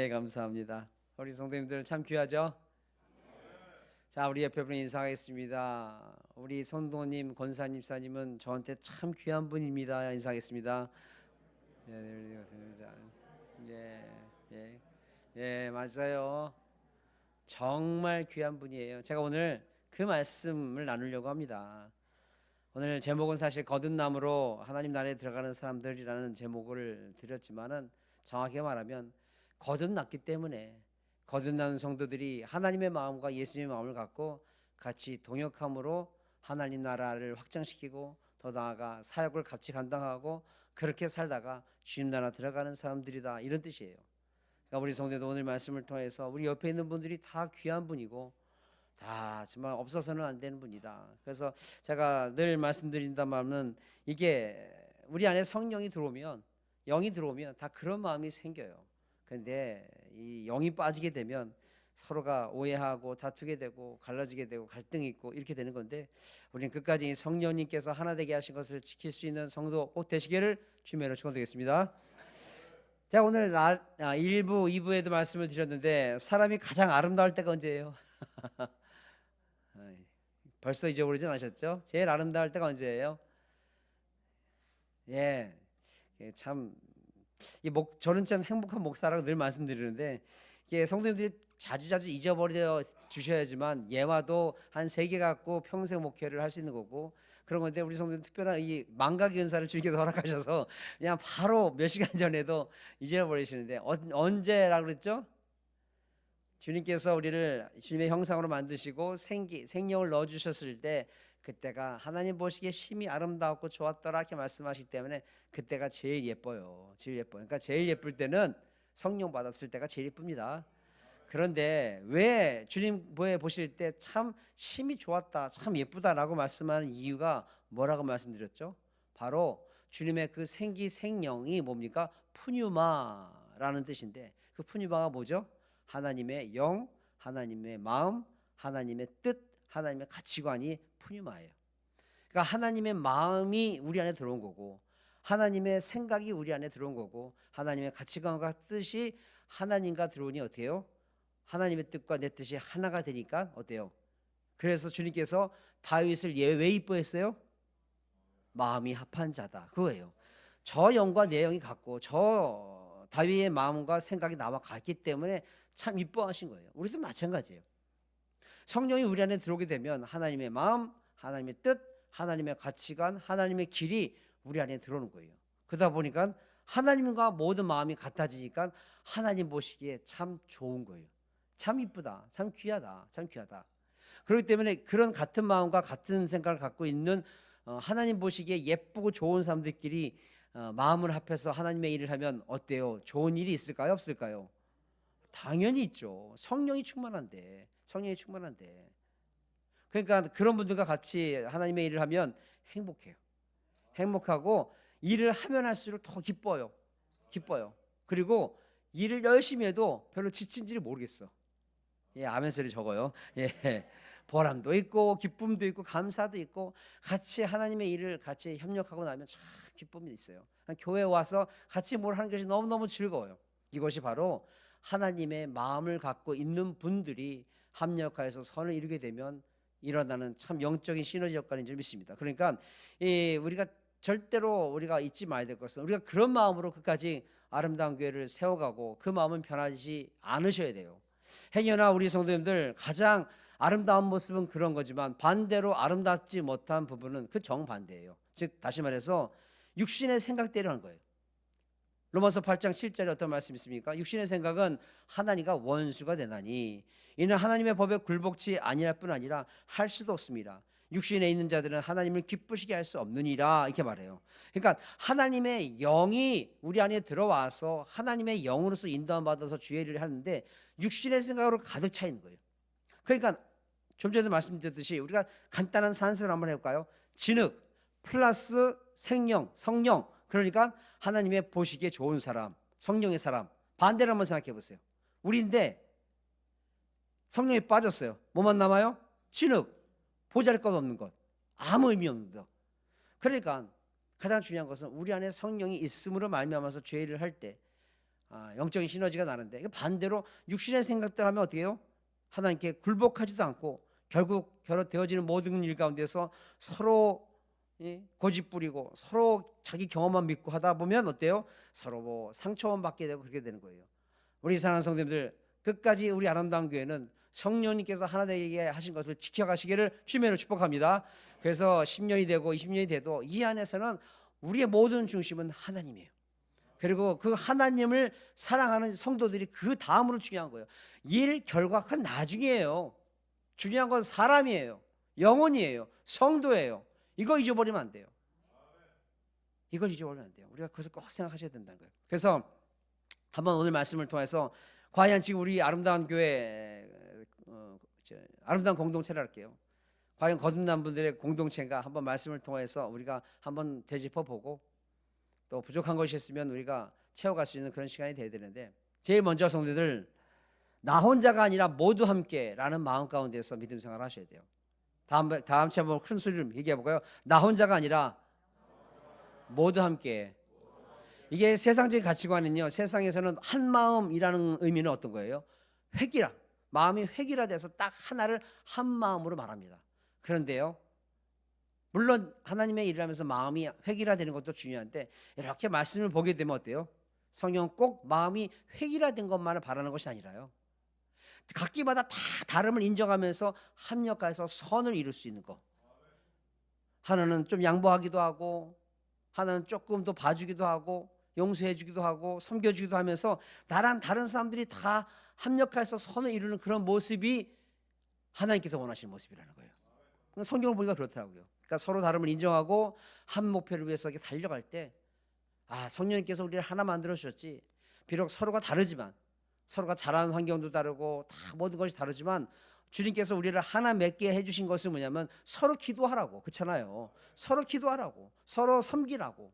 네, 감사합니다. 우리 성도님들 참 귀하죠? 자, 우리 옆에 분 인사하겠습니다. 우리 성도님, 권사님, 사님은 저한테 참 귀한 분입니다. 인사하겠습니다. 네, 맞습니다. 예, 예, 예, 맞아요. 정말 귀한 분이에요. 제가 오늘 그 말씀을 나누려고 합니다. 오늘 제목은 사실 거듭 남으로 하나님 나라에 들어가는 사람들이라는 제목을 드렸지만은 정확히 말하면 거듭났기 때문에 거듭난 성도들이 하나님의 마음과 예수님의 마음을 갖고 같이 동역함으로 하나님 나라를 확장시키고 더 나아가 사역을 같이 감당하고 그렇게 살다가 주님 나라 들어가는 사람들이다, 이런 뜻이에요. 그러니까 우리 성도도 오늘 말씀을 통해서 우리 옆에 있는 분들이 다 귀한 분이고 다 정말 없어서는 안 되는 분이다. 그래서 제가 늘 말씀드린다면은 이게 우리 안에 성령이 들어오면, 영이 들어오면 다 그런 마음이 생겨요. 그런데 이 영이 빠지게 되면 서로가 오해하고 다투게 되고 갈라지게 되고 갈등이 있고 이렇게 되는 건데, 우리는 끝까지 성령님께서 하나 되게 하신 것을 지킬 수 있는 성도 꼭 되시기를 주님으로 축원드리겠습니다. 자, 오늘 1부, 2부에도 말씀을 드렸는데 사람이 가장 아름다울 때가 언제예요? 벌써 잊어버리진 않으셨죠? 제일 아름다울 때가 언제예요? 예, 참, 저는 참 행복한 목사라고 늘 말씀드리는데, 이게 성도님들이 자주자주 잊어버려 주셔야지만 예화도 한 3개 갖고 평생 목회를 할 수 있는 거고 그런 건데, 우리 성도님 특별한 이 망각의 은사를 주님께서 허락하셔서 그냥 바로 몇 시간 전에도 잊어버리시는데, 언제라고 그랬죠? 주님께서 우리를 주님의 형상으로 만드시고 생명을 넣어주셨을 때 그때가 하나님 보시기에 심히 아름다웠고 좋았더라 이렇게 말씀하시기 때문에 그때가 제일 예뻐요. 제일 예뻐요. 그러니까 제일 예쁠 때는 성령 받았을 때가 제일 예쁩니다. 그런데 왜 주님 보실 때 참 심히 좋았다, 참 예쁘다라고 말씀하는 이유가 뭐라고 말씀드렸죠? 바로 주님의 그 생명이 뭡니까? 푸뉴마라는 뜻인데, 그 푸뉴마가 뭐죠? 하나님의 영, 하나님의 마음, 하나님의 뜻, 하나님의 가치관이 푸뉴마예요. 그러니까 하나님의 마음이 우리 안에 들어온 거고, 하나님의 생각이 우리 안에 들어온 거고, 하나님의 가치관과 뜻이 하나님과 들어오니 어때요? 하나님의 뜻과 내 뜻이 하나가 되니까 어때요? 그래서 주님께서 다윗을 왜 이뻐했어요? 마음이 합한 자다, 그거예요. 저 영과 내 영이 같고 저 다윗의 마음과 생각이 나와 같기 때문에 참 이뻐하신 거예요. 우리도 마찬가지예요. 성령이 우리 안에 들어오게 되면 하나님의 마음, 하나님의 뜻, 하나님의 가치관, 하나님의 길이 우리 안에 들어오는 거예요. 그러다 보니까 하나님과 모든 마음이 같아지니까 하나님 보시기에 참 좋은 거예요. 참 이쁘다, 참 귀하다, 참 귀하다. 그렇기 때문에 그런 같은 마음과 같은 생각을 갖고 있는 하나님 보시기에 예쁘고 좋은 사람들끼리 마음을 합해서 하나님의 일을 하면 어때요? 좋은 일이 있을까요? 없을까요? 당연히 있죠. 성령이 충만한데. 그러니까 그런 분들과 같이 하나님의 일을 하면 행복해요. 행복하고 일을 하면 할수록 더 기뻐요. 그리고 일을 열심히 해도 별로 지친지를 모르겠어. 예, 아멘 소리 적어요. 예. 보람도 있고 기쁨도 있고 감사도 있고, 같이 하나님의 일을 같이 협력하고 나면 참 기쁨이 있어요. 교회 와서 같이 뭘 하는 것이 너무너무 즐거워요. 이것이 바로 하나님의 마음을 갖고 있는 분들이 합력하여서 선을 이루게 되면 일어나는 참 영적인 시너지 효과인 줄 믿습니다. 그러니까 우리가 절대로 우리가 잊지 말아야 될 것은, 우리가 그런 마음으로 끝까지 아름다운 교회를 세워가고 그 마음은 변하지 않으셔야 돼요. 행여나 우리 성도님들 가장 아름다운 모습은 그런 거지만 반대로 아름답지 못한 부분은 그 정반대예요. 즉 다시 말해서 육신의 생각대로 하는 거예요. 로마서 8장 7절에 어떤 말씀이 있습니까? 육신의 생각은 하나님과 원수가 되나니 이는 하나님의 법에 굴복치 아니할 뿐 아니라 할 수도 없습니다. 육신에 있는 자들은 하나님을 기쁘시게 할 수 없느니라, 이렇게 말해요. 그러니까 하나님의 영이 우리 안에 들어와서 하나님의 영으로서 인도함 받아서 주의 일을 하는데 육신의 생각으로 가득 차 있는 거예요. 그러니까 좀 전에 말씀드렸듯이 우리가 간단한 산수를 한번 해볼까요? 진흙 플러스 생명, 성령, 그러니까 하나님의 보시기에 좋은 사람, 성령의 사람. 반대로 한번 생각해 보세요. 우리인데 성령이 빠졌어요. 뭐만 남아요? 진흙, 보잘것 없는 것, 아무 의미 없는 것. 그러니까 가장 중요한 것은 우리 안에 성령이 있음으로 말미암아서 죄를 할 때 영적인 시너지가 나는데, 반대로 육신의 생각들 하면 어떻게 해요? 하나님께 굴복하지도 않고 결국 되어지는 모든 일 가운데서 서로 고집 부리고 서로 자기 경험만 믿고 하다 보면 어때요? 서로 뭐 상처만 받게 되고 그렇게 되는 거예요. 우리 사랑하는 성도님들, 끝까지 우리 아름다운 교회는 성령님께서 하나 되게 하신 것을 지켜가시기를 주님으로 축복합니다. 그래서 10년이 되고 20년이 돼도 이 안에서는 우리의 모든 중심은 하나님이에요. 그리고 그 하나님을 사랑하는 성도들이 그 다음으로 중요한 거예요. 일, 결과, 그건 나중이에요. 중요한 건 사람이에요. 영혼이에요. 성도예요. 이거 잊어버리면 안 돼요. 이걸 잊어버리면 안 돼요. 우리가 그것을 꼭 생각하셔야 된다는 거예요. 그래서 한번 오늘 말씀을 통해서 과연 지금 우리 아름다운 교회, 아름다운 공동체를 할게요. 과연 거듭난 분들의 공동체가 한번 말씀을 통해서 우리가 한번 되짚어보고 또 부족한 것이 있으면 우리가 채워갈 수 있는 그런 시간이 되어야 되는데, 제일 먼저 성도들, 나 혼자가 아니라 모두 함께라는 마음 가운데서 믿음 생활을 하셔야 돼요. 다음 주 한번 큰 소리로 얘기해 볼까요? 나 혼자가 아니라 모두 함께. 이게 세상적인 가치관은요, 세상에서는 한 마음이라는 의미는 어떤 거예요? 획일화, 마음이 획일화돼서 딱 하나를 한 마음으로 말합니다. 그런데요, 물론 하나님의 일을 하면서 마음이 획일화되는 것도 중요한데, 이렇게 말씀을 보게 되면 어때요? 성경은 꼭 마음이 획일화된 것만을 바라는 것이 아니라요, 각기마다 다 다름을 인정하면서 합력해서 선을 이룰 수 있는 것. 하나는 좀 양보하기도 하고, 하나는 조금 더 봐주기도 하고, 용서해주기도 하고, 섬겨주기도 하면서 나랑 다른 사람들이 다 합력해서 선을 이루는 그런 모습이 하나님께서 원하시는 모습이라는 거예요. 성경을 보니까 그렇더라고요. 그러니까 서로 다름을 인정하고 한 목표를 위해서 이렇게 달려갈 때, 성령님께서 우리를 하나 만들어 주셨지. 비록 서로가 다르지만, 서로가 자라는 환경도 다르고 다 모든 것이 다르지만, 주님께서 우리를 하나 맺게 해주신 것은 뭐냐면 서로 기도하라고. 그렇잖아요. 서로 기도하라고, 서로 섬기라고,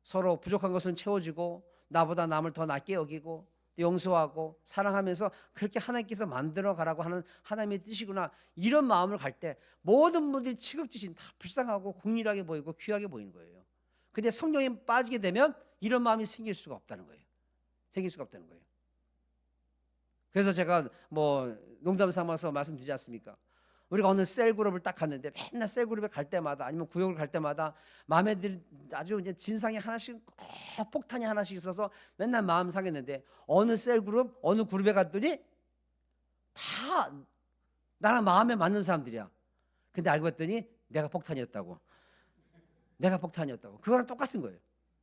서로 부족한 것은 채워주고 나보다 남을 더 낫게 여기고 용서하고 사랑하면서 그렇게 하나님께서 만들어 가라고 하는 하나님의 뜻이구나. 이런 마음을 갈 때 모든 분들이 치급지신 다 불쌍하고 국률하게 보이고 귀하게 보이는 거예요. 근데 성령에 빠지게 되면 이런 마음이 생길 수가 없다는 거예요. 생길 수가 없다는 거예요. 그래서 제가 뭐 농담 삼아서 말씀드리지 않습니까? 우리가 어느 셀그룹을 딱 갔는데 맨날 셀그룹에 갈 때마다 아니면 구역을 갈 때마다 마음에 들 아주 이제 진상이 하나씩, 폭탄이 하나씩 있어서 맨날 마음 상했는데, 어느 셀그룹 어느 그룹에 갔더니 다 나랑 마음에 맞는 사람들이야. 근데 알고 봤더니 내가 폭탄이었다고. 그거랑 똑같은 거예요.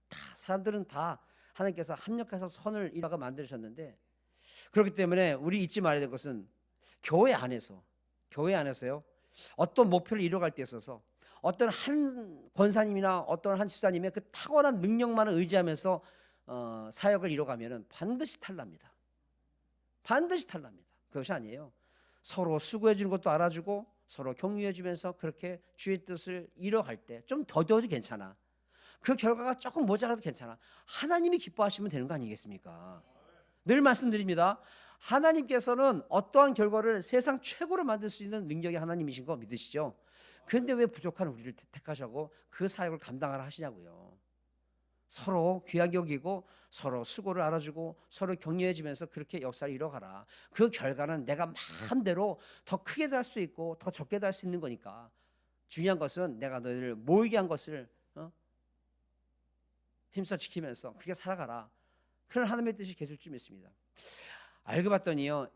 다 사람들은 다 하나님께서 합력해서 선을 이루어 만드셨는데, 그렇기 때문에 우리 잊지 말아야 될 것은 교회 안에서요, 어떤 목표를 이루어갈 때 있어서 어떤 한 권사님이나 어떤 한 집사님의 그 탁월한 능력만을 의지하면서 사역을 이루어가면 반드시 탈납니다. 그것이 아니에요. 서로 수고해 주는 것도 알아주고 서로 격려해 주면서 그렇게 주의 뜻을 이뤄갈 때 좀 더뎌도 괜찮아. 그 결과가 조금 모자라도 괜찮아. 하나님이 기뻐하시면 되는 거 아니겠습니까? 늘 말씀드립니다. 하나님께서는 어떠한 결과를 세상 최고로 만들 수 있는 능력이 하나님이신 거 믿으시죠? 그런데 왜 부족한 우리를 택하시고 그 사역을 감당하라 하시냐고요. 서로 귀하게 여기고 서로 수고를 알아주고 서로 격려해주면서 그렇게 역사를 이뤄가라. 그 결과는 내가 마음대로 더 크게도 할 수 있고 더 적게도 할 수 있는 거니까, 중요한 것은 내가 너희를 모이게 한 것을 힘써 지키면서 그렇게 살아가라. 그런 하나님의 뜻이 계속 좀 있습니다. 알고 봤더니요,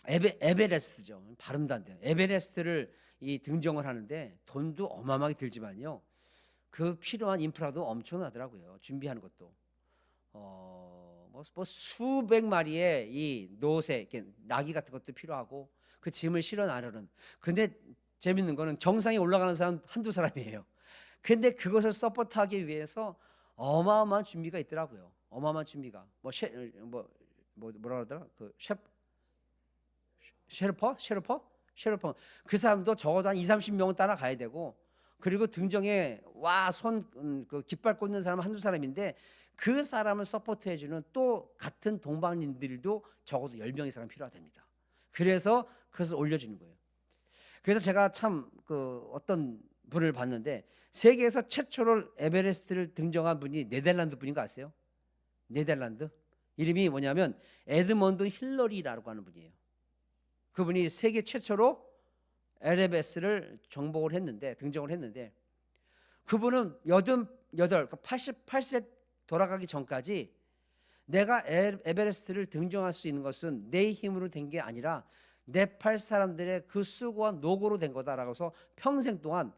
에베레스트죠. 발음도 안 돼요. 에베레스트를 등정을 하는데 돈도 어마어마하게 들지만요, 그 필요한 인프라도 엄청나더라고요. 준비하는 것도 뭐 수백 마리의 이 노새, 나귀 같은 것도 필요하고 그 짐을 실어 나르는. 근데 재밌는 거는 정상에 올라가는 사람 한두 사람이에요. 근데 그것을 서포트하기 위해서 어마어마한 준비가 있더라고요. 어마어마한 준비가 뭐라 그러더라? 그 셰르퍼 그 사람도 적어도 한 20-30명은 따라가야 되고, 그리고 등정에 그 깃발 꽂는 사람 한두 사람인데 그 사람을 서포트해 주는 또 같은 동방인들도 적어도 10명 이상 필요하답니다. 그래서 그것을 올려주는 거예요. 그래서 제가 참 어떤 분을 봤는데, 세계에서 최초로 에베레스트를 등정한 분이 네덜란드 분인 거 아세요? 네덜란드. 이름이 뭐냐면 에드먼드 힐러리라고 하는 분이에요. 그분이 세계 최초로 LMS를 정복을 했는데, 등정을 했는데, 그분은 88세 돌아가기 전까지 내가 에베레스트를 등정할 수 있는 것은 내 힘으로 된 게 아니라 네팔 사람들의 그 수고와 노고로 된 거다라고 해서 평생 동안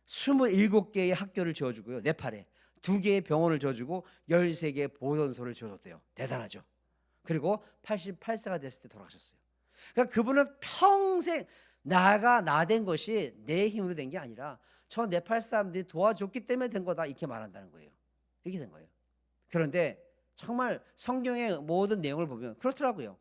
27개의 학교를 지어주고요, 네팔에 2개의 병원을 지어주고 13개의 보건소를 지어줬대요. 대단하죠. 그리고 88세가 됐을 때 돌아가셨어요. 그러니까 그분은 평생 나가 나 된 것이 내 힘으로 된 게 아니라 저 네팔 사람들이 도와줬기 때문에 된 거다, 이렇게 말한다는 거예요. 이렇게 된 거예요. 그런데 정말 성경의 모든 내용을 보면 그렇더라고요.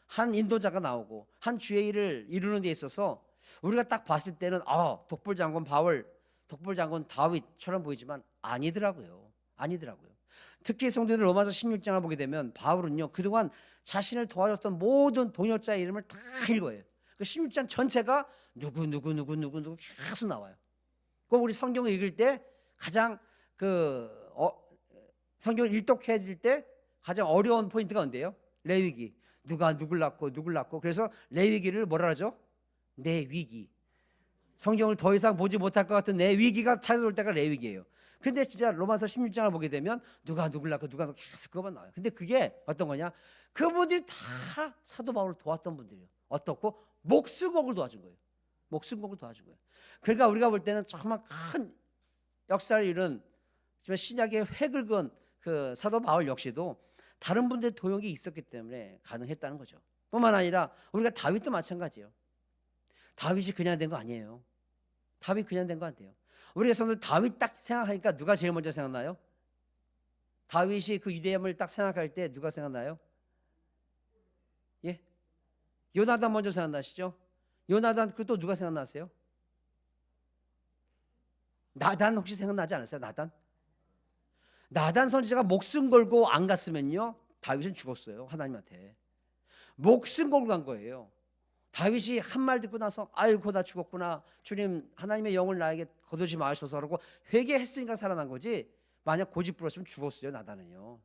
한 인도자가 나오고 한 주의 일을 이루는 데 있어서 우리가 딱 봤을 때는 독불장군 바울, 독불장군 다윗처럼 보이지만 아니더라고요. 아니더라고요. 특히 성도들 로마서 16장을 보게 되면 바울은요, 그동안 자신을 도와줬던 모든 동역자의 이름을 다 읽어요. 그 16장 전체가 누구 계속 나와요. 그 우리 성경을 읽을 때 가장 성경을 일독해 줄 때 가장 어려운 포인트가 뭔데요? 레위기. 누가 누굴 낳고 그래서 레위기를 뭐라 하죠? 내 위기. 성경을 더 이상 보지 못할 것 같은 내 위기가 찾아올 때가 레위기예요. 근데 진짜 로마서 16장을 보게 되면 누가 누굴 낳고 계속 그것만 나와요. 근데 그게 어떤 거냐? 그분들이 다 사도 바울을 도왔던 분들이에요. 어떻고? 목숨곡을 도와준 거예요. 목숨곡을 도와준 거예요. 그러니까 우리가 볼 때는 정말 큰 역사를 이룬 신약의 획을 그은 그 사도 바울 역시도 다른 분들의 도용이 있었기 때문에 가능했다는 거죠. 뿐만 아니라 우리가 다윗도 마찬가지예요. 다윗이 그냥 된 거 아니에요. 다윗 그냥 된 거 아니에요. 우리가 성도 다윗 딱 생각하니까 누가 제일 먼저 생각나요? 다윗이 그 위대함을 딱 생각할 때 누가 생각나요? 예? 요나단 먼저 생각나시죠? 요나단 그 또 누가 생각나세요? 나단 혹시 생각나지 않았어요? 나단 선지자가 목숨 걸고 안 갔으면요, 다윗은 죽었어요. 하나님한테 목숨 걸고 간 거예요. 다윗이 한 말 듣고 나서 아이고 나 죽었구나, 주님 하나님의 영을 나에게 거두지 마시소서라고 회개했으니까 살아난 거지, 만약 고집부렸으면 죽었어요. 나단은요,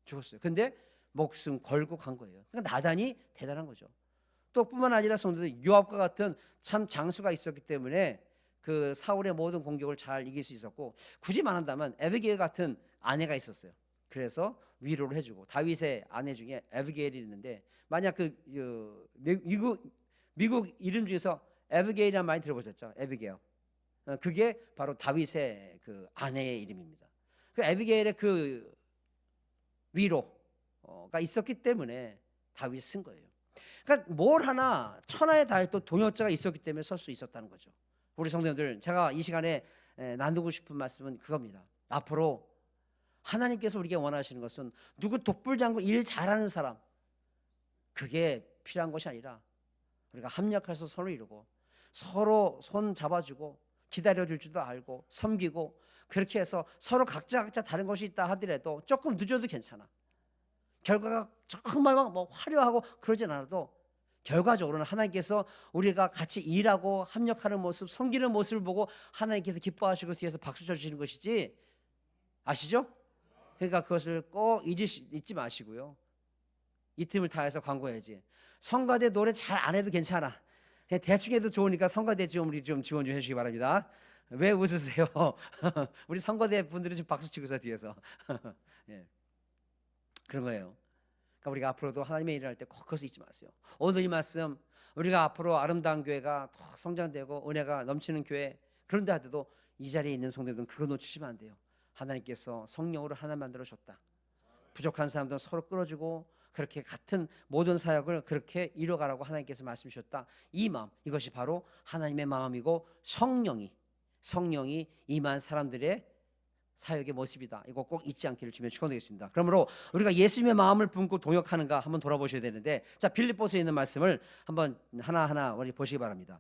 죽었어요. 근데 목숨 걸고 간 거예요. 그러니까 나단이 대단한 거죠. 또 뿐만 아니라 성도들 요압과 같은 참 장수가 있었기 때문에 그 사울의 모든 공격을 잘 이길 수 있었고, 굳이 말한다면 에비게일 같은 아내가 있었어요. 그래서 위로를 해주고, 다윗의 아내 중에 에비게일이 있는데, 만약 미국 이름 중에서 에비게일이란 많이 들어보셨죠? 에비게일. 그게 바로 다윗의 그 아내의 이름입니다. 그 에비게일의 그 위로가 있었기 때문에 다윗이 쓴 거예요. 그러니까 뭘 하나 천하에 다해 또 동역자가 있었기 때문에 설 수 있었다는 거죠. 우리 성도님들, 제가 이 시간에 나누고 싶은 말씀은 그겁니다. 앞으로 하나님께서 우리에게 원하시는 것은 누구 독불장군 일 잘하는 사람, 그게 필요한 것이 아니라 우리가 합력해서 서로 이루고 서로 손 잡아주고 기다려줄 줄도 알고 섬기고, 그렇게 해서 서로 각자 다른 것이 있다 하더라도 조금 늦어도 괜찮아. 결과가 정말 뭐 화려하고 그러진 않아도 결과적으로는 하나님께서 우리가 같이 일하고 합력하는 모습, 섬기는 모습을 보고 하나님께서 기뻐하시고 뒤에서 박수 쳐주시는 것이지, 아시죠? 그러니까 그것을 꼭 잊지 마시고요. 이 틈을 다해서 광고해야지. 성가대 노래 잘 안 해도 괜찮아. 그냥 대충 해도 좋으니까 성가대 좀 우리 좀 지원 좀 해주시기 바랍니다. 왜 웃으세요? 우리 성가대 분들은 좀 박수 치고서 뒤에서. 예. 그런 거예요. 그러니까 우리가 앞으로도 하나님의 일을 할 때 꼭 그것을 잊지 마세요. 오늘 이 말씀, 우리가 앞으로 아름다운 교회가 더 성장되고 은혜가 넘치는 교회, 그런데 하더라도 이 자리에 있는 성도들은 그거 놓치시면 안 돼요. 하나님께서 성령으로 하나 만들어 줬다. 부족한 사람들은 서로 끌어주고 그렇게 같은 모든 사역을 그렇게 이뤄가라고 하나님께서 말씀 주셨다. 이 마음, 이것이 바로 하나님의 마음이고 성령이 임한 사람들의 사역의 모습이다. 이거 꼭 잊지 않기를 주면 축원드리겠습니다. 그러므로 우리가 예수님의 마음을 품고 동역하는가 한번 돌아보셔야 되는데, 자, 빌립보서에 있는 말씀을 한번 하나하나 우리 보시기 바랍니다.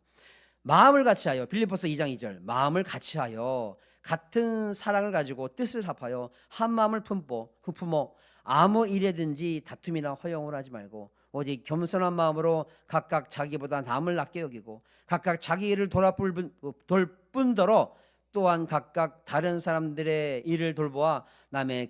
마음을 같이하여, 빌립보서 2장 2절, 마음을 같이하여 같은 사랑을 가지고 뜻을 합하여 한 마음을 품어 아무 일에든지 다툼이나 허용을 하지 말고 오직 겸손한 마음으로 각각 자기보다 남을 낮게 여기고 각각 자기 일을 돌볼 뿐더러 또한 각각 다른 사람들의 일을 돌보아 나의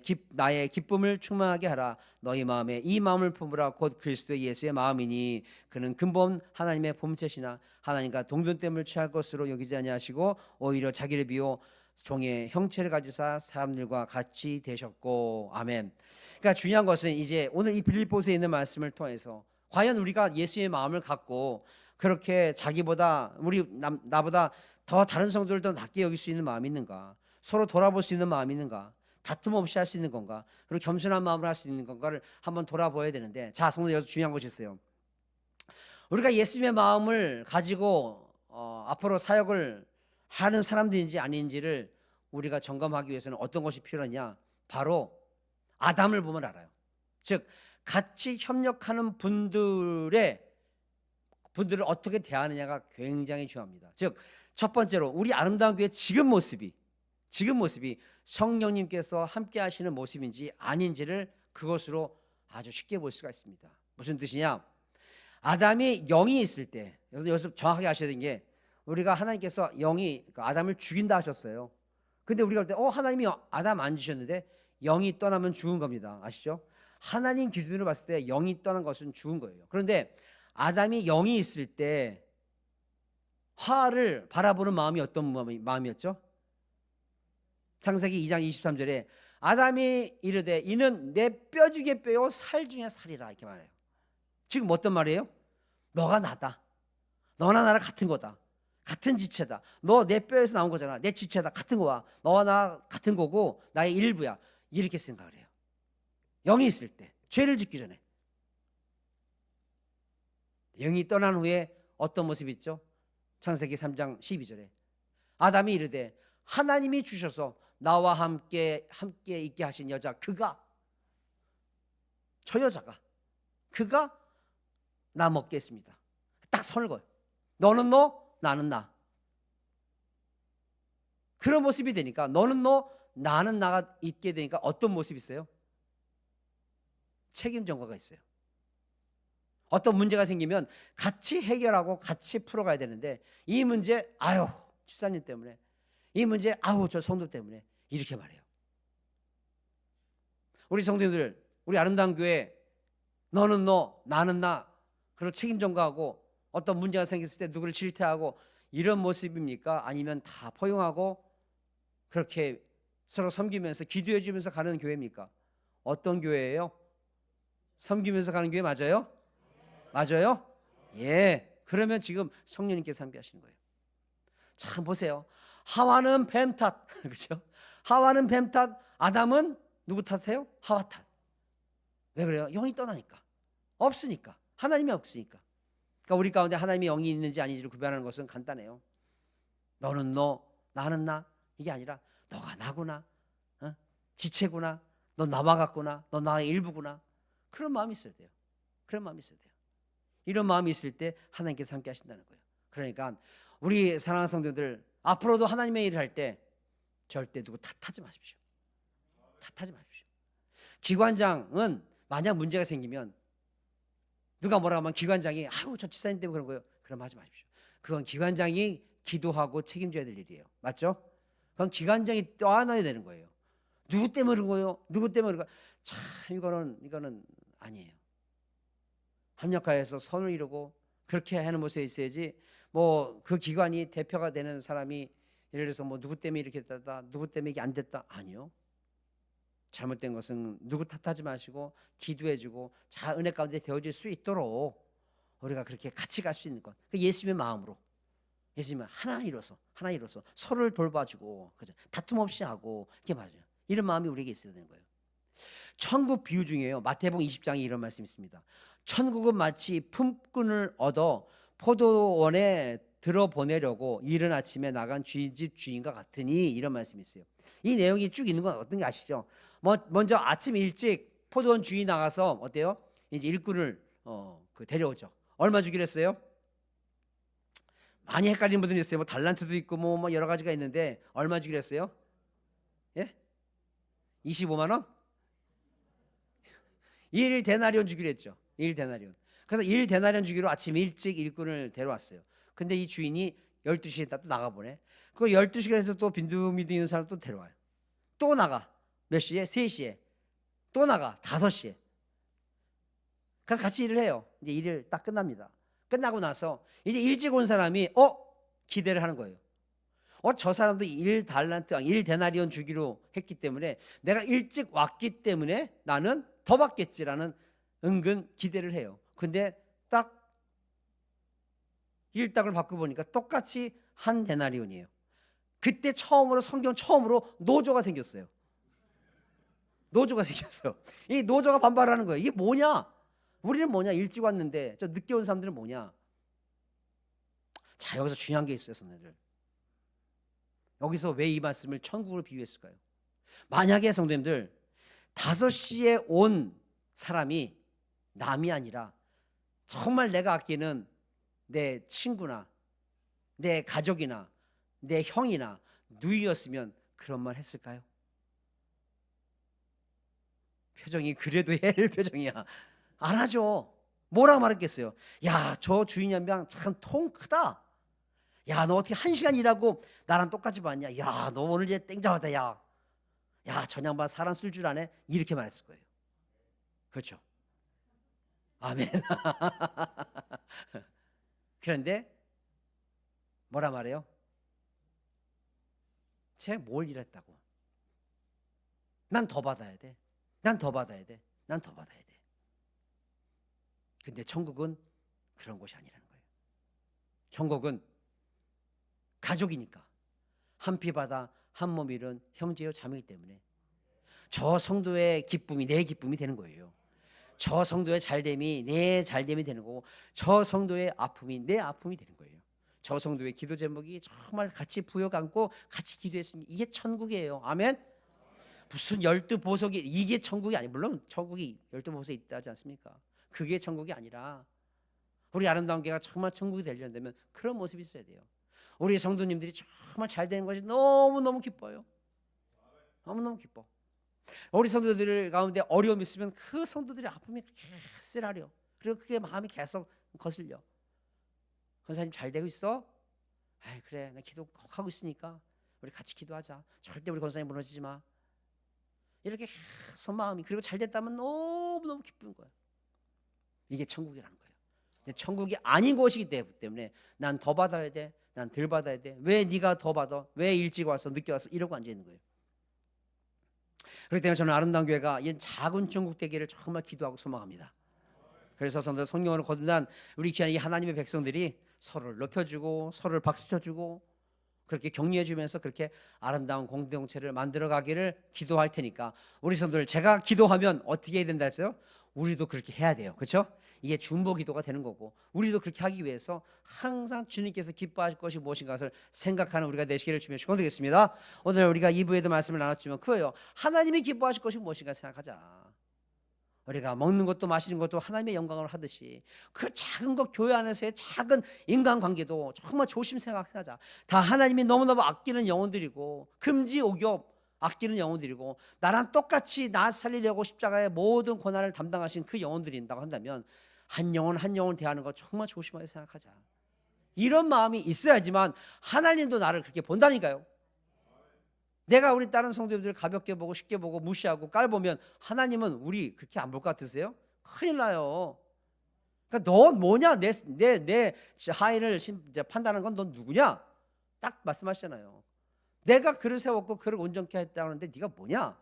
기쁨을 충만하게 하라. 너희 마음에 이 마음을 품으라. 곧 그리스도 예수의 마음이니 그는 근본 하나님의 본체시나 하나님과 동등됨을 취할 것으로 여기지 아니하시고 오히려 자기를 비워 종의 형체를 가지사 사람들과 같이 되셨고. 아멘. 그러니까 중요한 것은 이제 오늘 이 빌립보서에 있는 말씀을 통해서 과연 우리가 예수의 마음을 갖고 그렇게 자기보다 나보다 더 다른 성도를 더 낮게 여길 수 있는 마음이 있는가? 서로 돌아볼 수 있는 마음이 있는가? 다툼 없이 할 수 있는 건가? 그리고 겸손한 마음으로 할 수 있는 건가를 한번 돌아봐야 되는데, 자, 성도 여기서 중요한 것이 있어요. 우리가 예수님의 마음을 가지고 앞으로 사역을 하는 사람들인지 아닌지를 우리가 점검하기 위해서는 어떤 것이 필요하냐? 바로 아담을 보면 알아요. 즉 같이 협력하는 분들을 어떻게 대하느냐가 굉장히 중요합니다. 즉 첫 번째로 우리 아름다운 교회 지금 모습이 성령님께서 함께 하시는 모습인지 아닌지를 그것으로 아주 쉽게 볼 수가 있습니다. 무슨 뜻이냐? 아담이 영이 있을 때, 여기서 정확하게 아셔야 되는 게, 우리가 하나님께서 아담을 죽인다 하셨어요. 근데 우리가 볼 때 하나님이 아담 안 주셨는데 영이 떠나면 죽은 겁니다. 아시죠? 하나님 기준으로 봤을 때 영이 떠난 것은 죽은 거예요. 그런데 아담이 영이 있을 때 화를 바라보는 마음이 어떤 마음이었죠? 창세기 2장 23절에 아담이 이르되 이는 내 뼈 중에 뼈요 살 중에 살이라, 이렇게 말해요. 지금 어떤 말이에요? 너가 나다. 너나 나랑 같은 거다. 같은 지체다. 너 내 뼈에서 나온 거잖아. 내 지체다. 같은 거야. 너와 나 같은 거고 나의 일부야. 이렇게 생각을 해요. 영이 있을 때, 죄를 짓기 전에. 영이 떠난 후에 어떤 모습이 있죠? 창세기 3장 12절에 아담이 이르되 하나님이 주셔서 나와 함께 있게 하신 여자, 저 여자가 나 먹게 했습니다. 딱 선을 그어요. 너는 너, 나는 나. 그런 모습이 되니까, 너는 너, 나는 나가 있게 되니까 어떤 모습이 있어요? 책임 전가가 있어요. 어떤 문제가 생기면 같이 해결하고 같이 풀어가야 되는데, 이 문제 집사님 때문에, 이 문제 저 성도 때문에, 이렇게 말해요. 우리 성도님들, 우리 아름다운 교회, 너는 너, 나는 나, 그리고 책임 전가하고 어떤 문제가 생겼을 때 누구를 질타하고 이런 모습입니까? 아니면 다 포용하고 그렇게 서로 섬기면서 기도해 주면서 가는 교회입니까? 어떤 교회예요? 섬기면서 가는 교회 맞아요? 맞아요? 예. 그러면 지금 성령님께서 함께 하시는 거예요. 참 보세요. 하와는 뱀 탓, 그렇죠? 하와는 뱀 탓, 아담은 누구 탓이에요? 하와 탓. 왜 그래요? 영이 떠나니까. 없으니까. 하나님이 없으니까. 그러니까 우리 가운데 하나님의 영이 있는지 아닌지를 구별하는 것은 간단해요. 너는 너, 나는 나, 이게 아니라 너가 나구나, 지체구나, 너 나와 같구나, 너 나의 일부구나. 그런 마음이 있어야 돼요. 그런 마음이 있어야 돼요. 이런 마음이 있을 때 하나님께서 함께 하신다는 거예요. 그러니까 우리 사랑하는 성도들, 앞으로도 하나님의 일을 할 때 절대 누구 탓하지 마십시오. 탓하지 마십시오. 기관장은 만약 문제가 생기면 누가 뭐라고 하면 기관장이 저 집사님 때문에 그런 거예요. 그럼 하지 마십시오. 그건 기관장이 기도하고 책임져야 될 일이에요. 맞죠? 그건 기관장이 떠안아야 되는 거예요. 누구 때문에 그런 거예요? 누구 때문에 그런 거예요? 참 이거는 아니에요. 협력하여서 선을 이루고 그렇게 하는 모습에 있어야지, 그 기관이 대표가 되는 사람이 예를 들어서 누구 때문에 이렇게 됐다, 누구 때문에 이게 안 됐다, 아니요. 잘못된 것은 누구 탓하지 마시고 기도해주고 잘 은혜 가운데 되어질 수 있도록 우리가 그렇게 같이 갈 수 있는 것, 예수님의 마음으로, 예수님은 하나 이뤄서 서로를 돌봐주고, 그죠? 다툼 없이 하고, 이게 맞아요. 이런 마음이 우리에게 있어야 되는 거예요. 천국 비유 중에요, 마태복음 20장에 이런 말씀이 있습니다. 천국은 마치 품꾼을 얻어 포도원에 들어보내려고 이른 아침에 나간 집 주인과 같으니, 이런 말씀이 있어요. 이 내용이 쭉 있는 건 어떤 게 아시죠? 먼저 아침 일찍 포도원 주인이 나가서 어때요? 이제 일꾼을 데려오죠. 얼마 주기로 했어요? 많이 헷갈리는 분들이 있어요. 달란트도 있고 여러 가지가 있는데 얼마 주기로 했어요? 예? 25만 원? 1데나리온 주기로 했죠. 1데나리온. 그래서 1데나리온 주기로 아침 일찍 일꾼을 데려왔어요. 근데 이 주인이 12시에 또 나가보내. 그 12시간에서 또 빈둥빈둥 있는 사람 또 데려와요. 또 나가. 몇 시에? 3시에. 또 나가. 5시에. 그래서 같이 일을 해요. 이제 일을 딱 끝납니다. 끝나고 나서 이제 일찍 온 사람이 기대를 하는 거예요. 저 사람도 1달란트, 1데나리온 주기로 했기 때문에 내가 일찍 왔기 때문에 나는 더 받겠지라는 은근 기대를 해요. 근데 딱 일당을 바꿔보니까 똑같이 1데나리온이에요. 그때 성경 처음으로 노조가 생겼어요. 노조가 생겼어요. 이 노조가 반발하는 거예요. 이게 뭐냐? 우리는 뭐냐? 일찍 왔는데 저 늦게 온 사람들은 뭐냐? 자, 여기서 중요한 게 있어요, 선생님들. 여기서 왜 이 말씀을 천국으로 비유했을까요? 만약에 성도님들 5시에 온 사람이 남이 아니라 정말 내가 아끼는 내 친구나 내 가족이나 내 형이나 누이였으면 그런 말 했을까요? 표정이 그래도 헬 표정이야. 안 하죠. 뭐라고 말했겠어요? 야, 저 주인 연병 참 통 크다. 야, 너 어떻게 1시간 일하고 나랑 똑같이 봤냐? 야, 너 오늘 이제 땡잡았다. 야, 저 양반 사람 쓸 줄 아네? 이렇게 말했을 거예요. 그렇죠? 아멘. 그런데 뭐라 말해요? 쟤 뭘 일했다고? 난 더 받아야 돼. 난 더 받아야 돼. 난 더 받아야 돼. 근데 천국은 그런 곳이 아니라는 거예요. 천국은 가족이니까 한 피 바다 한 몸 이룬 형제요 자매이기 때문에 저 성도의 기쁨이 내 기쁨이 되는 거예요. 저 성도의 잘됨이 내 잘됨이 되는 거고 저 성도의 아픔이 내 아픔이 되는 거예요. 저 성도의 기도 제목이 정말 같이 부여 안고 같이 기도했으니 이게 천국이에요. 아멘. 무슨 12보석이 이게 천국이 아니, 물론 천국이 12보석이 있다지 않습니까? 그게 천국이 아니라 우리 아름다운 교회가 정말 천국이 되려면 그런 모습이 있어야 돼요. 우리 성도님들이 정말 잘 되는 것이 너무너무 기뻐요. 너무너무 기뻐. 우리 성도들 가운데 어려움이 있으면 그 성도들의 아픔이 쓰라려. 그리고 그게 마음이 계속 거슬려. 권사님 잘 되고 있어? 아이, 그래, 나 기도 꼭 하고 있으니까 우리 같이 기도하자. 절대 우리 권사님 무너지지 마. 이렇게 계속 마음이, 그리고 잘 됐다면 너무너무 기쁜 거예요. 이게 천국이라는 거예요. 근데 천국이 아닌 곳이기 때문에 난 더 받아야 돼, 난 덜 받아야 돼. 왜 네가 더 받아? 왜 일찍 와서 늦게 와서 이러고 앉아 있는 거예요. 그렇기 때문에 저는 아름다운 교회가 이 작은 천국 되기를 정말 기도하고 소망합니다. 그래서 성령으로 거듭난 우리 귀한 이 하나님의 백성들이 서로를 높여주고 서로를 박수쳐주고 그렇게 격려해주면서 그렇게 아름다운 공동체를 만들어가기를 기도할 테니까 우리 성도들, 제가 기도하면 어떻게 해야 된다 했어요? 우리도 그렇게 해야 돼요. 그렇죠? 이게 중보 기도가 되는 거고 우리도 그렇게 하기 위해서 항상 주님께서 기뻐하실 것이 무엇인가 를 생각하는 우리가 되시기를 주며 축원드리겠습니다. 오늘 우리가 2부에도 말씀을 나눴지만 그거예요. 하나님이 기뻐하실 것이 무엇인가 생각하자. 우리가 먹는 것도 마시는 것도 하나님의 영광을 하듯이 그 작은 것, 교회 안에서의 작은 인간관계도 정말 조심 생각하자. 다 하나님이 너무너무 아끼는 영혼들이고 금지 오겹 아끼는 영혼들이고 나랑 똑같이 나 살리려고 십자가의 모든 고난을 담당하신 그 영혼들인다고 한다면 한 영혼 한 영혼 대하는 거 정말 조심하게 생각하자. 이런 마음이 있어야지만 하나님도 나를 그렇게 본다니까요. 내가 우리 다른 성도들을 가볍게 보고 쉽게 보고 무시하고 깔보면 하나님은 우리 그렇게 안 볼 것 같으세요? 큰일 나요. 그러니까 넌 뭐냐? 내 하인을 판단하는 건 넌 누구냐? 딱 말씀하시잖아요. 내가 그를 세웠고 그를 온전케 했다는데 네가 뭐냐?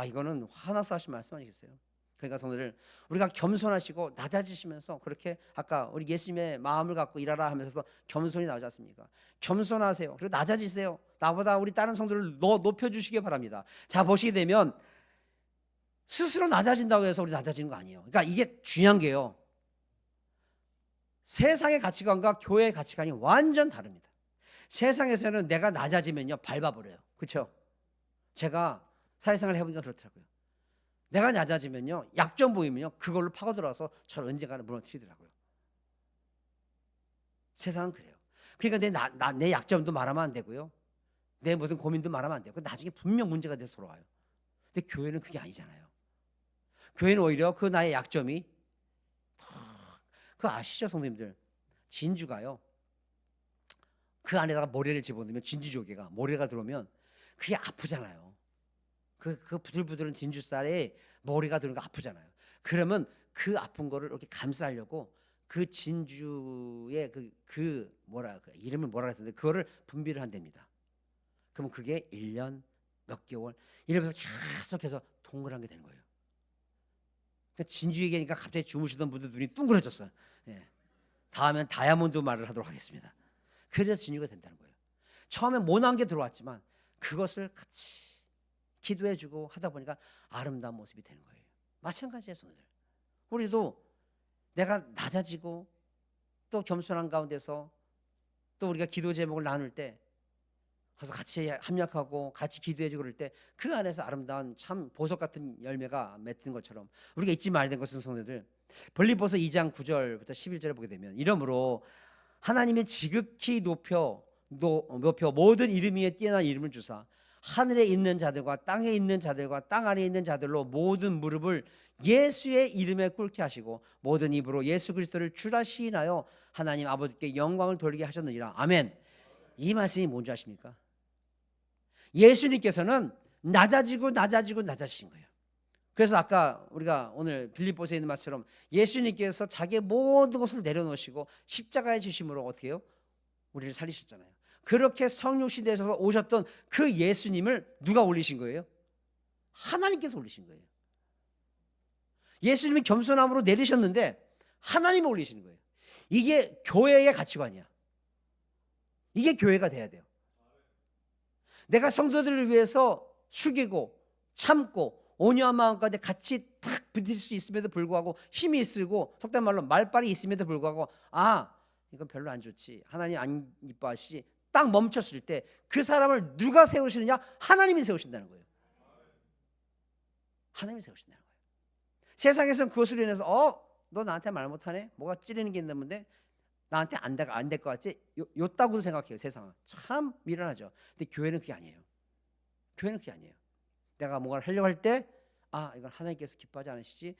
이거는 화나서 하신 말씀 아니겠어요? 그러니까 성도들, 우리가 겸손하시고 낮아지시면서 그렇게 아까 우리 예수님의 마음을 갖고 일하라 하면서 겸손이 나오지 않습니까? 겸손하세요. 그리고 낮아지세요. 나보다 우리 다른 성도를 높여주시기 바랍니다. 자, 보시게 되면 스스로 낮아진다고 해서 우리 낮아지는 거 아니에요. 그러니까 이게 중요한 게요. 세상의 가치관과 교회의 가치관이 완전 다릅니다. 세상에서는 내가 낮아지면요 밟아버려요. 그렇죠? 제가 사회생활 해보니까 그렇더라고요. 내가 낮아지면요 약점 보이면요 그걸로 파고들어서 저를 언젠가는 무너뜨리더라고요. 세상은 그래요. 그러니까 내 약점도 말하면 안 되고요, 내 무슨 고민도 말하면 안 되고 나중에 분명 문제가 돼서 돌아와요. 근데 교회는 그게 아니잖아요. 교회는 오히려 그 나의 약점이 그거 아시죠, 성도님들? 진주가요 그 안에다가 모래를 집어넣으면 진주조개가 모래가 들어오면 그게 아프잖아요. 그 부들부들한 진주살에 모래가 들어오는 거 아프잖아요. 그러면 그 아픈 거를 이렇게 감싸려고 그 진주의 이름을 뭐라 했는데 그거를 분비를 한답니다. 그러면 그게 1년 몇 개월 이러면서 계속해서 동그란 게 되는 거예요. 그러니까 진주 얘기하니까 갑자기 주무시던 분들 눈이 둥그러졌어요. 예. 다음엔 다이아몬드 말을 하도록 하겠습니다. 그래서 진주가 된다는 거예요. 처음에 모난 게 들어왔지만 그것을 같이 기도해주고 하다 보니까 아름다운 모습이 되는 거예요. 마찬가지예요, 성도들. 우리도 내가 낮아지고 또 겸손한 가운데서 또 우리가 기도 제목을 나눌 때 그래서 같이 합력하고 같이 기도해주고 그럴 때 그 안에서 아름다운 참 보석 같은 열매가 맺는 것처럼 우리가 잊지 말아야 되는 것은 성도들 빌립보서 2장 9절부터 11절을 보게 되면 이러므로 하나님의 지극히 높여 모든 이름 위에 뛰어난 이름을 주사 하늘에 있는 자들과 땅에 있는 자들과 땅 아래에 있는 자들로 모든 무릎을 예수의 이름에 꿇게 하시고 모든 입으로 예수 그리스도를 주라 시인하여 하나님 아버지께 영광을 돌리게 하셨느니라. 아멘. 이 말씀이 뭔지 아십니까? 예수님께서는 낮아지신 거예요. 그래서 아까 우리가 오늘 빌립보서에 있는 말처럼 예수님께서 자기의 모든 것을 내려놓으시고 십자가의 지심으로 어떻게 해요? 우리를 살리셨잖아요. 그렇게 성육신 되셔서 오셨던 그 예수님을 누가 올리신 거예요? 하나님께서 올리신 거예요. 예수님이 겸손함으로 내리셨는데 하나님이 올리시는 거예요. 이게 교회의 가치관이야. 이게 교회가 돼야 돼요. 내가 성도들을 위해서 숙이고 참고 온유한 마음 가운데 같이 탁 부딪힐 수 있음에도 불구하고 힘이 있고 속된 말로 말빨이 있음에도 불구하고 이건 별로 안 좋지, 하나님 안 이뻐하시지, 딱 멈췄을 때 그 사람을 누가 세우시느냐? 하나님이 세우신다는 거예요. 하나님이 세우신다는 거예요. 세상에서는 그것으로 인해서 너 나한테 말 못하네? 뭐가 찌르는 게 있는데 나한테 안 될 것 같지? 요따구도 생각해요. 세상은 참 미련하죠. 근데 교회는 그게 아니에요. 교회는 그게 아니에요. 내가 뭔가를 하려고 할 때 이건 하나님께서 기뻐하지 않으시지.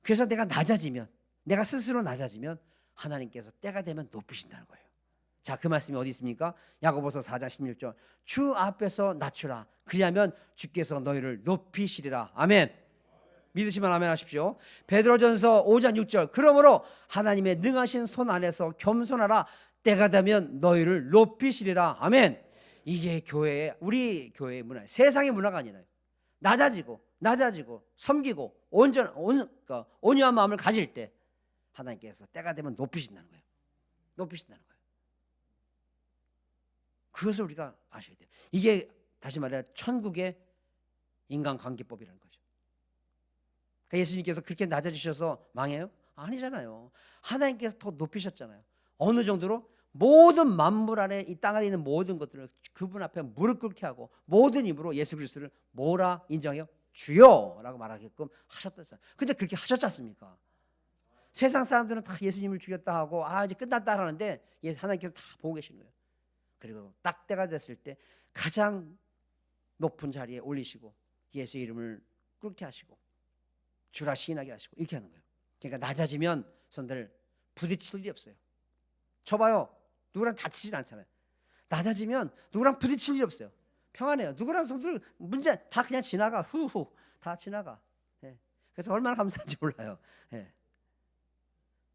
그래서 내가 스스로 낮아지면 하나님께서 때가 되면 높이신다는 거예요. 자, 그 말씀이 어디 있습니까? 야고보서 4장 16절. 주 앞에서 낮추라. 그리하면 주께서 너희를 높이시리라. 아멘. 믿으시면 아멘 하십시오. 베드로전서 5장 6절. 그러므로 하나님의 능하신 손 안에서 겸손하라. 때가 되면 너희를 높이시리라. 아멘. 이게 우리 교회의 문화, 세상의 문화가 아니라요. 낮아지고 섬기고 온유한 마음을 가질 때 하나님께서 때가 되면 높이신다는 거예요. 높이신다는 거예요. 그것을 우리가 아셔야 돼요. 이게 다시 말해 천국의 인간관계법이라는 거죠. 그러니까 예수님께서 그렇게 낮아지셔서 망해요? 아니잖아요. 하나님께서 더 높이셨잖아요. 어느 정도로? 모든 만물 안에 이 땅 안에 있는 모든 것들을 그분 앞에 무릎 꿇게 하고 모든 입으로 예수 그리스도를 뭐라 인정해요? 주여라고 말하게끔 하셨다잖아요. 근데 그렇게 하셨지 않습니까? 세상 사람들은 다 예수님을 죽였다 하고 이제 끝났다 하는데 하나님께서 다 보고 계신 거예요. 그리고 딱 때가 됐을 때 가장 높은 자리에 올리시고 예수의 이름을 꿇게 하시고 주라 시인하게 하시고 이렇게 하는 거예요. 그러니까 낮아지면 손들 부딪힐 일이 없어요. 쳐봐요. 누구랑 다치진 않잖아요. 낮아지면 누구랑 부딪힐 일이 없어요. 평안해요. 누구랑 손들 문제 다 그냥 지나가. 후후 다 지나가. 그래서 얼마나 감사한지 몰라요.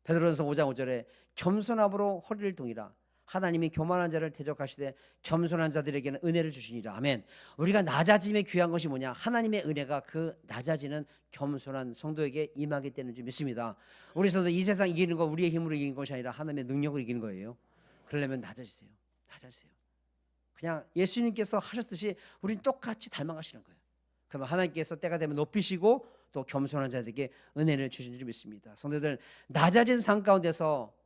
베드로전서 5장 5절에 겸손함으로 허리를 동이라. 하나님이 교만한 자를 대적하시되 겸손한 자들에게는 은혜를 주시니라. 아멘. 우리가 낮아짐에 귀한 것이 뭐냐? 하나님의 은혜가 그 낮아지는 겸손한 성도에게 임하기 때문인 줄 믿습니다. 우리 성도 이 세상 이기는 거 우리의 힘으로 이기는 것이 아니라 하나님의 능력으로 이기는 거예요. 그러려면 낮아지세요. 그냥 예수님께서 하셨듯이 우리는 똑같이 닮아가시는 거예요. 그러면 하나님께서 때가 되면 높이시고 또 겸손한 자들에게 은혜를 주시는 줄 믿습니다. 성도들, 낮아진 삶 가운데서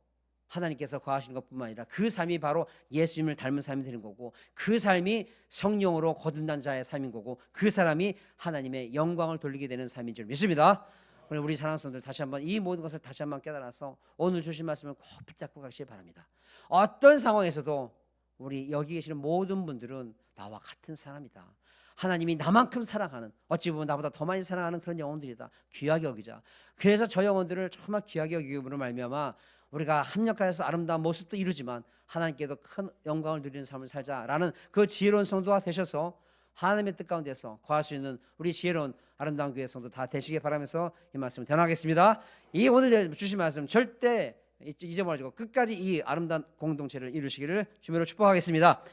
하나님께서 거하시는 것뿐만 아니라 그 삶이 바로 예수님을 닮은 삶이 되는 거고 그 삶이 성령으로 거듭난 자의 삶인 거고 그 사람이 하나님의 영광을 돌리게 되는 삶인 줄 믿습니다. 우리 사랑하는 성도들, 다시 한번 이 모든 것을 다시 한번 깨달아서 오늘 주신 말씀을 꼭 붙잡고 가시기 바랍니다. 어떤 상황에서도 우리 여기 계시는 모든 분들은 나와 같은 사람이다. 하나님이 나만큼 사랑하는, 어찌 보면 나보다 더 많이 사랑하는 그런 영혼들이다. 귀하게 여기자. 그래서 저 영혼들을 정말 귀하게 여기므로 말미암아 우리가 합력하여서 아름다운 모습도 이루지만 하나님께도 큰 영광을 누리는 삶을 살자라는 그 지혜로운 성도가 되셔서 하나님의 뜻 가운데서 거할 수 있는 우리 지혜로운 아름다운 교회 성도 다 되시길 바라면서 이 말씀을 전하겠습니다. 이 오늘 주신 말씀 절대 잊어버리고 끝까지 이 아름다운 공동체를 이루시기를 주님으로 축복하겠습니다.